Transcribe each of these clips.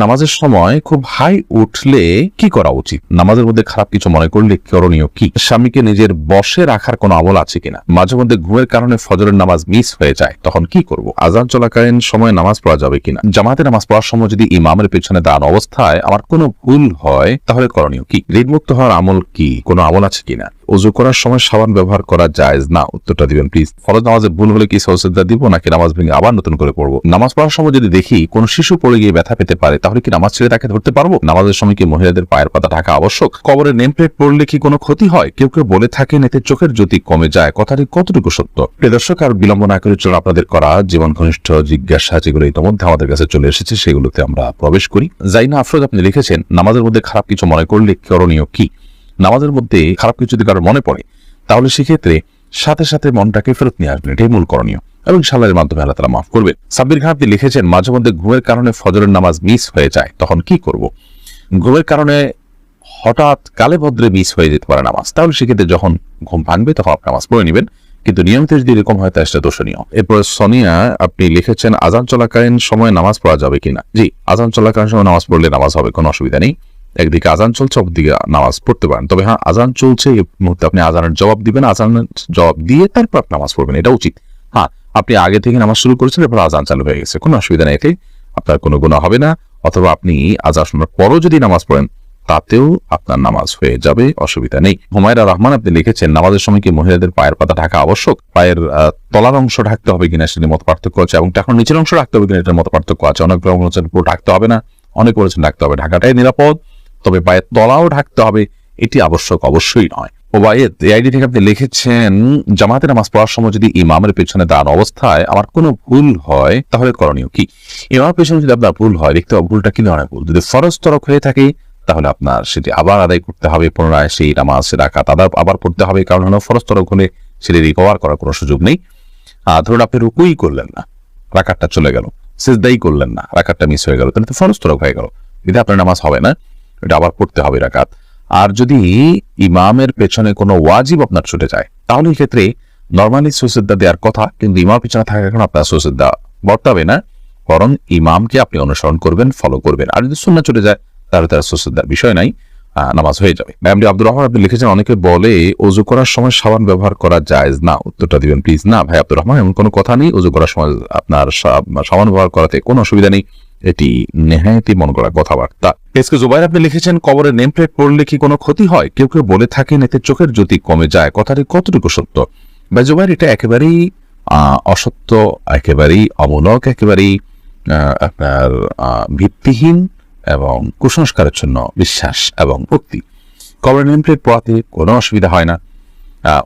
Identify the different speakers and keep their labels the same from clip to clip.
Speaker 1: নামাজের সময় খুব হাই উঠলে কি করা উচিত? নামাজের মধ্যে খারাপ কিছু মনে করলে করণীয় কি? স্বামীকে নিজের বশে রাখার কোনো আমল আছে কিনা? মাঝে মধ্যে ঘুমের কারণে ফজরের নামাজ মিস হয়ে যায়, তখন কি করব? আযান চলাকালীন সময় নামাজ পড়া যাবে কিনা? জামাতে নামাজ পড়ার সময় যদি ইমামের পেছনে দাঁড়ানো অবস্থায় আমার কোনো ভুল হয় তাহলে করণীয় কি? ঋণমুক্ত হওয়ার আমল কি? কোনো আমল আছে কিনা? ওযু করার সময় সাবান ব্যবহার করা জায়েজ না? উত্তরটা দিবেন প্লিজ। ফরজ নামাজে ভুল হলে কি সাজদা দিব নাকি নামাজ ভেঙে আবার নতুন করে পড়বো? নামাজ পড়ার সময় যদি দেখি কোনো শিশু পড়ে গিয়ে ব্যথা পেতে পারে তাহলে কি নামাজ ছেড়ে তাকে ধরতে পারবো? নামাজের সময় কি মহিলাদের পায়ের পাতা ঢাকা আবশ্যক? কবরের নেম প্লেট পড়লে কি কোনো ক্ষতি হয়? কেউ কেউ বলে থাকেন এতে চোখের জ্যোতি কমে যায়, কথাটি কতটুকু সত্য? প্রিয় দর্শক, আর বিলম্ব না করে চলুন আপনাদের করা জীবন ঘনিষ্ঠ জিজ্ঞাসা যেগুলো ইতিমধ্যে আমাদের কাছে চলে এসেছে সেগুলোতে আমরা প্রবেশ করি। জাইনা আফরোজ আপনি লিখেছেন, নামাজের মধ্যে খারাপ কিছু মনে করলে করণীয় কি? নামাজের মধ্যে খারাপ কিছু যদি কারো মনে পড়ে তাহলে সেক্ষেত্রে সাথে সাথে মনটাকে ফেরত নিয়ে আসবেন, এটাই মূল করণীয়, এবং ইনশাআল্লাহর মাধ্যমে আল্লাহ তাআলা মাফ করবেন। সাব্বির খান আপনি লিখেছেন, মাঝে মধ্যে ঘুমের কারণে ফজরের নামাজ মিস হয়ে যায়, তখন কি করব? ঘুমের কারণে হঠাৎ কালে ভদ্রে মিস হয়ে যেতে পারে নামাজ, তাহলে সেক্ষেত্রে যখন ঘুম ভাঙবে তখন আপনি নামাজ পড়ে নেবেন, কিন্তু নিয়মিত যদি এরকম হয় তাহলে সেটা দোষণীয়। এরপর সোনিয়া আপনি লিখেছেন, আযান চলাকালীন সময় নামাজ পড়া যাবে কিনা? জি, আযান চলাকালীন সময় নামাজ পড়লে নামাজ হবে, কোনো অসুবিধা নেই। একদিকে আযান চলছে, অপরদিকে নামাজ পড়তে পারেন, তবে হ্যাঁ, আযান চলছে এই মুহূর্তে আপনি আযানের জবাব দিবেন, আযানের জবাব দিয়ে তারপর আপনি নামাজ পড়বেন, এটা উচিত। হ্যাঁ, আপনি আগে থেকে নামাজ শুরু করেছেন, এরপর আযান চালু হয়ে গেছে, কোনো অসুবিধা নেই, এতে আপনার কোনো গুনাহ হবে না। অথবা আপনি আযান শোনার পরও যদি নামাজ পড়েন তাতেও আপনার নামাজ হয়ে যাবে, অসুবিধা নেই। হুমায়রা রহমান আপনি লিখেছেন, নামাজের সময় কি মহিলাদের পায়ের পাতা ঢাকা আবশ্যক? পায়ের তলার অংশ ঢাকতে হবে কিনা সেটির মত পার্থক্য আছে, এবং এখন নিচের অংশ ঢাকতে হবে কিনা এটার মত পার্থক্য আছে। অনেক বলেছেন পুরো ঢাকতে হবে না, অনেক বলেছেন ঢাকতে হবে। ঢাকাটাই নিরাপদ, তবে পায়ের তলাও ঢাকতে হবে, এটি আবশ্যক অবশ্যই নয়। ওবায়েদ এআইডি থেকে আপনি লিখেছেন, জামাতে নামাজ পড়ার সময় যদি ইমামের পেছনে দাঁড়ানো অবস্থায় আমার কোনো ভুল হয় তাহলে করণীয় কি? ইমামের পেছনে যদি আপনার ভুল হয়, দেখতে হবে ভুলটা কি ধরনের ভুল। যদি ফরজ তরক হয়ে থাকে তাহলে আপনার সেটি আবার আদায় করতে হবে, পুনরায় সেই নামাজ রাকাত আবার পড়তে হবে, কারণ হলো ফরজ তরক হলে সেটি রিকভার করার কোনো সুযোগ নেই। ধরুন আপনি রুকুই করলেন না, রাকাতটা চলে গেল, সিজদাই করলেন না, রাকাতটা মিস হয়ে গেল, তাহলে তো ফরজ তরক হয়ে গেল, যদি আপনার নামাজ হবে না, এটা আবার পড়তে হবে রাকাত। আর যদি ইমামের পেছনে কোনো ওয়াজিব আপনার ছুটে যায় তাহলে এই ক্ষেত্রে নরমালি সুজদা দেওয়ার কথা, কিন্তু ইমাম পেছনে থাকার কারণে আপনার সুজদা বর্তাবে না, বরং ইমামকে আপনি অনুসরণ করবেন, ফলো করবেন। আর যদি সুন্নাহ ছুটে যায় তাহলে তার সুজদার বিষয় নাই, নামাজ হয়ে যাবে। এমডি আব্দুর রহমান আপনি লিখেছেন, অনেকে বলে ওযু করার সময় সাবান ব্যবহার করা জায়েজ না? উত্তরটা দিবেন প্লিজ। না ভাই আব্দুর রহমান, এমন কোনো কথা নেই। ওযু করার সময় আপনার সাবান ব্যবহার করাতে কোনো অসুবিধা নেই, এটি নেহায়েতি মন গড়া কথাবার্তা। এসকে জুবাইর আপনি লিখেছেন, কবরের নেম প্লেট পড়লে কি কোনো ক্ষতি হয়? কেউ কেউ বলে থাকেন এতে চোখের জ্যোতি কমে যায়, কথাটি কতটুকু সত্য? ভাই জুবাইর, এটা একেবারেই অসত্য, একেবারেই অমূলক, একেবারেই আপনার ভিত্তিহীন এবং কুসংস্কারের জন্য বিশ্বাস এবং ভক্তি। কবরের নেম প্লেট পড়াতে কোনো অসুবিধা হয় না।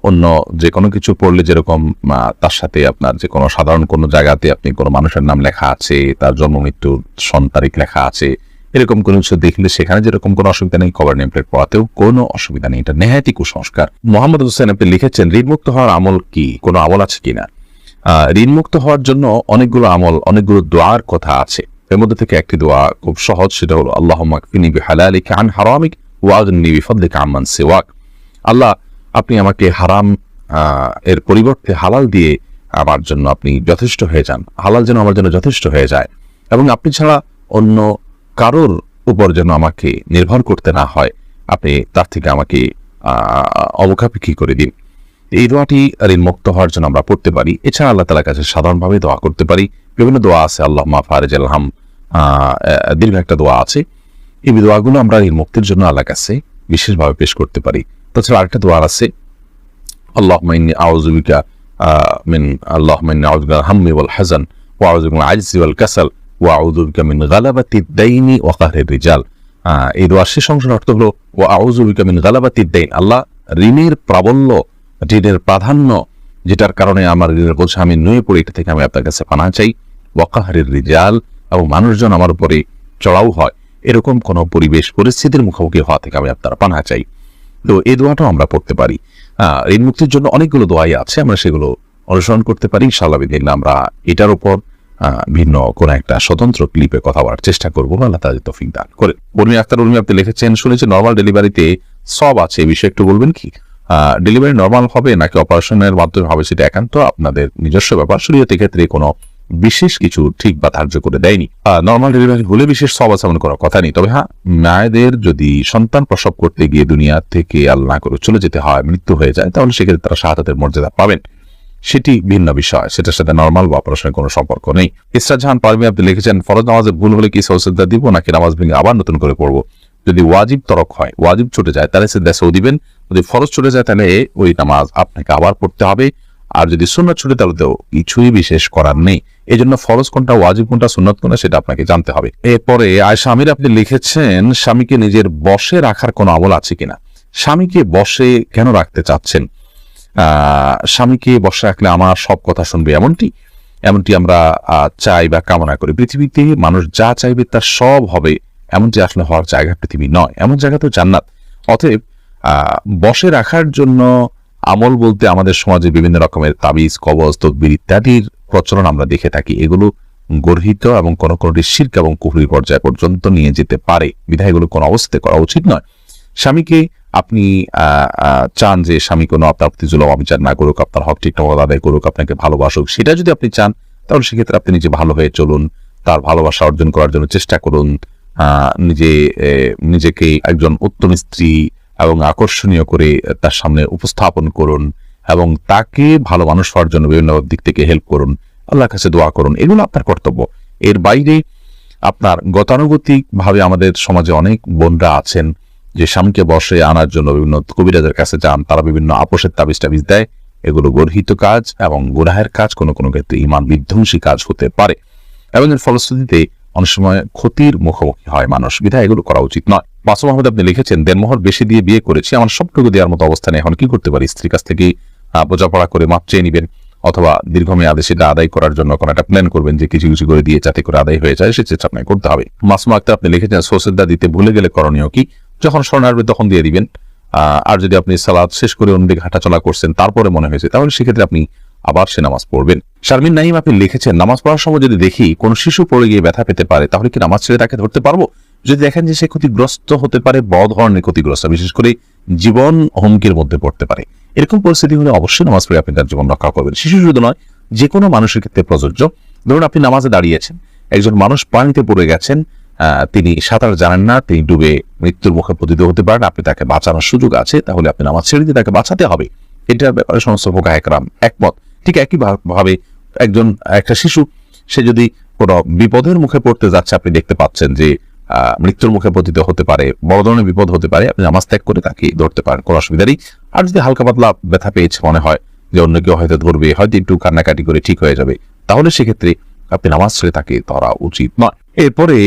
Speaker 1: অন্য যে কোনো কিছু পড়লে যেরকম তার সাথে আপনার যে কোনো সাধারণ কোনো জায়গাতে আপনি কোনো মানুষের নাম লেখা আছে, তার জন্ম মৃত্যুর সন তারিখ লেখা আছে, এরকম কোনো কিছু দেখলে সেখানে যেরকম কোনো অসুবিধা নেই, কবর নেম প্লেট পড়াতেও কোনো অসুবিধা নেই, এটা নেহায়েতি কুসংস্কার। মোহাম্মদ হোসেন আপনি লিখেছেন, ঋণমুক্ত হওয়ার আমল কি? কোনো আমল আছে কিনা? ঋণমুক্ত হওয়ার জন্য অনেকগুলো আমল, অনেকগুলো দোয়ার কথা আছে। এর মধ্যে থেকে একটি দোয়া খুব সহজ, সেটা হলো আল্লাহুম্মা কফিনি বিহালালিকা আন হারামিক ওয়া আগনিনি বিফদলিকা আম্মান সিওয়াক। আল্লাহ, আপনি আমাকে হারাম এর পরিবর্তে হালাল দিয়ে আমার জন্য আপনি যথেষ্ট হয়ে যান, হালাল যেন আমার জন্য যথেষ্ট হয়ে যায়, এবং আপনি ছাড়া অন্য কারোর উপর যেন আমাকে নির্ভর করতে না হয়, আপনি তার থেকে আমাকে অবকাপেক্ষী করে দিন। এই দোয়াটি ঋণমুক্ত হওয়ার জন্য আমরা পড়তে পারি। এছাড়া আল্লাহ তাআলার কাছে সাধারণভাবে দোয়া করতে পারি। বিভিন্ন দোয়া আছে, আল্লাহুম্মা ফারিজাল হাম, দীর্ঘ একটা দোয়া আছে। এই দোয়াগুলো আমরা ঋণমুক্তির জন্য আল্লাহর কাছে বিশেষভাবে পেশ করতে পারি। তাছাড়া আরেকটা দোয়া আছে, আল্লাহুম্মা ইন্নী আউযু বিকা আল্লাহুম্মা ইন্নী আউযু বিকা হাম্মি ওয়াল হাযান ওয়া আউযু বিকা মিনাল আজজি ওয়াল কাসাল ওয়া আউযু বিকা মিন গালাবাতিদ দাইনি ওয়া কাহরির রিজাল। এই দোয়ার শেষ অংশের অর্থ হলো ওয়া আউযু বিকা মিন গালাবাতিদ দাইন, আল্লাহ ঋণের প্রাবল্য, ঋণের প্রাধান্য, যেটার কারণে আমার ঋণের বোঝা আমি নুয়ে পড়ি, এটা থেকে আমি আপনার কাছে পানাহ চাই। ওয়া কাহরির রিজাল, এবং মানুষজন আমার উপরে চড়াও হয়, এরকম কোন পরিবেশ পরিস্থিতির মুখোমুখি হওয়া থেকে আমি আপনার পানাহ চাই। তো এই দোয়াটাও আমরা পড়তে পারি। ঋণ মুক্তির জন্য অনেকগুলো দোয়াই আছে, আমরা সেগুলো অনুসরণ করতে পারি। ইনশাআল্লাহ বিদিনিল্লাহ আমরা এটার উপর ভিন্ন কোন একটা স্বতন্ত্র ক্লিপে কথা বলার চেষ্টা করবো, আল্লাহ তাআলা তৌফিক দান করে। উর্মি আক্তার উর্মি আপনি লিখেছেন, শুনেছি নরমাল ডেলিভারিতে সব আছে, এই বিষয়ে একটু বলবেন কি? ডেলিভারি নরমাল হবে নাকি অপারেশনের মাধ্যমে হবে সেটা একান্ত আপনাদের নিজস্ব ব্যাপার। শরীয়তের ক্ষেত্রে কোনো বিশেষ কিছু ঠিক বা ধার্য করে দেয়নি। নর্মাল ডেলিভারি হলে বিশেষ সব আছে এমন করার কথা নেই। তবে হ্যাঁ, মায়েদের যদি সন্তান প্রসব করতে গিয়ে দুনিয়া থেকে আল্লাহ করে চলে যেতে হয়, মৃত্যু হয়ে যায়, তাহলে সেক্ষেত্রে তারা শাহাদাতের মর্যাদা পাবেন, সেটি ভিন্ন বিষয়, সেটার সাথে নর্মাল বা অপারেশনের কোনো সম্পর্ক নেই। ইসরা জাহান পারভী আপনি লিখেছেন, ফরজ নামাজে ভুল হলে কি সৌসিদ্ধা দিব নাকি নামাজ ভেঙে আবার নতুন করে পড়বো? যদি ওয়াজিব তরক হয়, ওয়াজিব ছুটে যায়, তাহলে সিদ্ধা সৌ দিবেন। যদি ফরজ ছুটে যায় তাহলে ওই নামাজ আপনাকে আবার পড়তে হবে। আর যদি সুন্নাত ছুটে তাহলে তো কিছুই বিশেষ করার নেই। এই জন্য ফরজ কোনটা, ওয়াজিব কোনটা, সুন্নাত কোনটা সেটা আপনাকে জানতে হবে। এরপরে আয়েশা আমির আপনি লিখেছেন, স্বামীকে নিজের বশে রাখার কোনো আমল আছে কিনা? স্বামীকে বশে কেন রাখতে চাচ্ছেন? স্বামীকে বশে রাখলে আমার সব কথা শুনবে এমনটি আমরা চাই বা কামনা করি। পৃথিবীতে মানুষ যা চাইবে তার সব হবে, এমনটি আসলে হওয়ার জায়গা পৃথিবী নয়, এমন জায়গা তো জান্নাত। অতএব বশে রাখার জন্য আমল বলতে আমাদের সমাজে বিভিন্ন রকমের তাবিজ, কবজ, তদবির ইত্যাদির প্রচলন আমরা দেখে থাকি। এগুলো গর্হিত এবং কোন কোনটি শিরক এবং কুফরির পর্যায় পর্যন্ত নিয়ে যেতে পারে, বিধায় এগুলো কোনো অবস্থাতে করা উচিত নয়। স্বামীকে আপনি চান যে স্বামী কোনো আপনার প্রতি জুলুম অবিচার না করুক, আপনার হক ঠিকঠাক আদায় করুক, আপনাকে ভালোবাসুক, সেটা যদি আপনি চান তাহলে সেক্ষেত্রে আপনি নিজে ভালো হয়ে চলুন, তার ভালোবাসা অর্জন করার জন্য চেষ্টা করুন, নিজেকে একজন উত্তম স্ত্রী এবং আকর্ষণীয় করে তার সামনে উপস্থাপন করুন এবং তাকে ভালো মানুষ হওয়ার জন্য বিভিন্ন দিক থেকে হেল্প করুন, আল্লাহর কাছে দোয়া করুন। এগুলো আপনার কর্তব্য। এর বাইরে আপনার গতানুগতিক ভাবে আমাদের সমাজে অনেক বোনরা আছেন যে স্বামীকে বশে আনার জন্য বিভিন্ন কবিরাজের কাছে যান, তারা বিভিন্ন আপোষের তাবিজ টাবিজ দেয়। এগুলো গর্হিত কাজ এবং গুনাহের কাজ, কোনো কোনো ক্ষেত্রে ঈমান বিধ্বংসী কাজ হতে পারে এবং এর ফলশ্রুতিতে অনেক সময় ক্ষতির মুখোমুখি হয় মানুষ, বিধায় এগুলো করা উচিত নয়। মাসুম আহমেদ আপনি লিখেছেন, দেনমোহর বেশি দিয়ে বিয়ে করেছি, আমার সবটুকু দেওয়ার মতো অবস্থানে এখন কি করতে পারি? স্ত্রীর কাছ থেকে বোঝাপড়া করে মাপ চেয়ে নিবেন, অথবা দীর্ঘমেয়াদে সেটা আদায় করার জন্য কোনো একটা প্ল্যান করবেন যে কিছু কিছু করে দিয়ে যাতে করে আদায় হয়ে যায়, সে চেষ্টা আপনাকে করতে হবে। মাসুম আক্তার আপনি লিখেছেন, সৌসিদ্ধা দিতে ভুলে গেলে করণীয় কি? যখন স্মরণ আসবে তখন দিয়ে দিবেন। আর যদি আপনি সালাত শেষ করে অন্যদিকে হাঁটাচলা করছেন তারপরে মনে হয়েছে, তাহলে সেক্ষেত্রে আপনি আবার সে নামাজ পড়বেন। শারমিন নাইম আপনি লিখেছেন, নামাজ পড়ার সময় যদি দেখি কোন শিশু পড়ে গিয়ে ব্যথা পেতে পারে তাহলে কি নামাজ ছেড়ে তাকে ধরতে পারবো? যদি দেখেন যে সে ক্ষতিগ্রস্ত হতে পারে, বড় ধরনের ক্ষতিগ্রস্ত, বিশেষ করে জীবন হুমকির মধ্যে পড়তে পারে, এরকম পরিস্থিতি হলে অবশ্যই নামাজ পড়ে আপনি তার জীবন রক্ষা করবেন। শিশু শুধু নয়, যে কোনো মানুষের ক্ষেত্রে প্রযোজ্য। ধরুন আপনি নামাজে দাঁড়িয়েছেন, একজন মানুষ পানিতে পড়ে গেছেন, তিনি সাঁতার জানেন না, তিনি ডুবে মৃত্যুর মুখে পতিত হতে পারেন, আপনি তাকে বাঁচানোর সুযোগ আছে, তাহলে আপনি নামাজ ছেড়ে দিয়ে তাকে বাঁচাতে হবে। এটার ব্যাপারে সমস্ত ফুকাহা কেরাম একমত। ঠিক একই ভাবে একটা শিশু, সে যদি কোনো বিপদের মুখে পড়তে যাচ্ছে, আপনি দেখতে পাচ্ছেন যে মৃত্যুর মুখে পতিত হতে পারে, বড় ধরনের বিপদ হতে পারে, আপনি নামাজ ত্যাগ করে তাকে ধরতে পারেন, কোনো অসুবিধা নেই। আর যদি হালকা পাতলা ব্যথা পেয়েছে, মনে হয় যে অন্য কেউ হয়তো ধরবে, হয়তো একটু কান্নাকাটি করে ঠিক হয়ে যাবে, তাহলে সেক্ষেত্রে আপনি নামাজ ছেড়ে তাকে ধরা উচিত নয়। এরপরে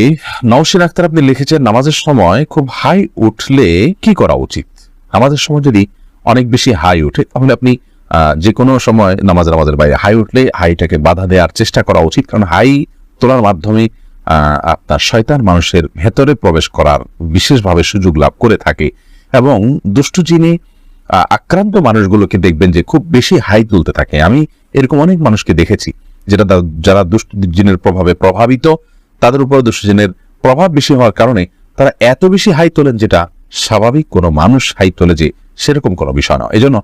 Speaker 1: নওশিন আক্তার আপনি লিখেছেন, নামাজের সময় খুব হাই উঠলে কি করা উচিত? নামাজের সময় যদি অনেক বেশি হাই উঠে তাহলে আপনি যে কোনো সময় নামাজের বাইরে হাই উঠলে হাইটাকে বাধা দেওয়ার চেষ্টা করা উচিত, কারণ হাই তোলার মাধ্যমে আপনার শয়তান মানুষের ভেতরে প্রবেশ করার বিশেষভাবে সুযোগ লাভ করে থাকে এবং দুষ্টু জিনে আক্রান্ত মানুষগুলোকে দেখবেন যে খুব বেশি হাই তুলতে থাকে। আমি এরকম অনেক মানুষকে দেখেছি যারা দুষ্টু জিনের প্রভাবে প্রভাবিত, তাদের উপর দুষ্টু জিনের প্রভাব বেশি হওয়ার কারণে তারা এত বেশি হাই তোলেন যেটা স্বাভাবিক কোনো মানুষ হাই তোলে যে সেরকম কোনো বিষয় নয়। এই জন্য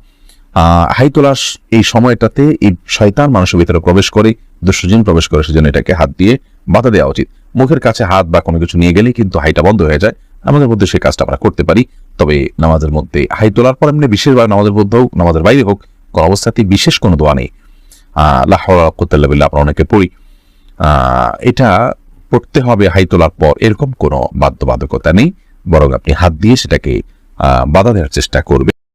Speaker 1: হাই তোলার এই সময়টাতে এই শয়তান মানুষের ভিতরে প্রবেশ করে, দুষ্টু জিন প্রবেশ করে, সেজন্য এটাকে হাত দিয়ে বাধা দেওয়া উচিত। মুখের কাছে হাত বা কোনো কিছু নিয়ে গেলে কিন্তু হাইটা বন্ধ হয়ে যায়। আমাদের মধ্যে সেই কাজটা আমরা করতে পারি, তবে নামাজের মধ্যে হাই তোলার পর এমনি বিশেষভাবে নামাজের মধ্যে হোক, নামাজের বাইরে হোক, কোনো অবস্থাতেই বিশেষ কোনো দোয়া নেই। লা হাওলা ওয়ালা কুওয়াতা ইল্লা বিল্লাহ আমরা অনেকে পড়ি, এটা পড়তে হবে হাই তোলার পর, এরকম কোনো বাধ্যবাধকতা নেই, বরং আপনি হাত দিয়ে সেটাকে বাধা দেওয়ার চেষ্টা করবেন।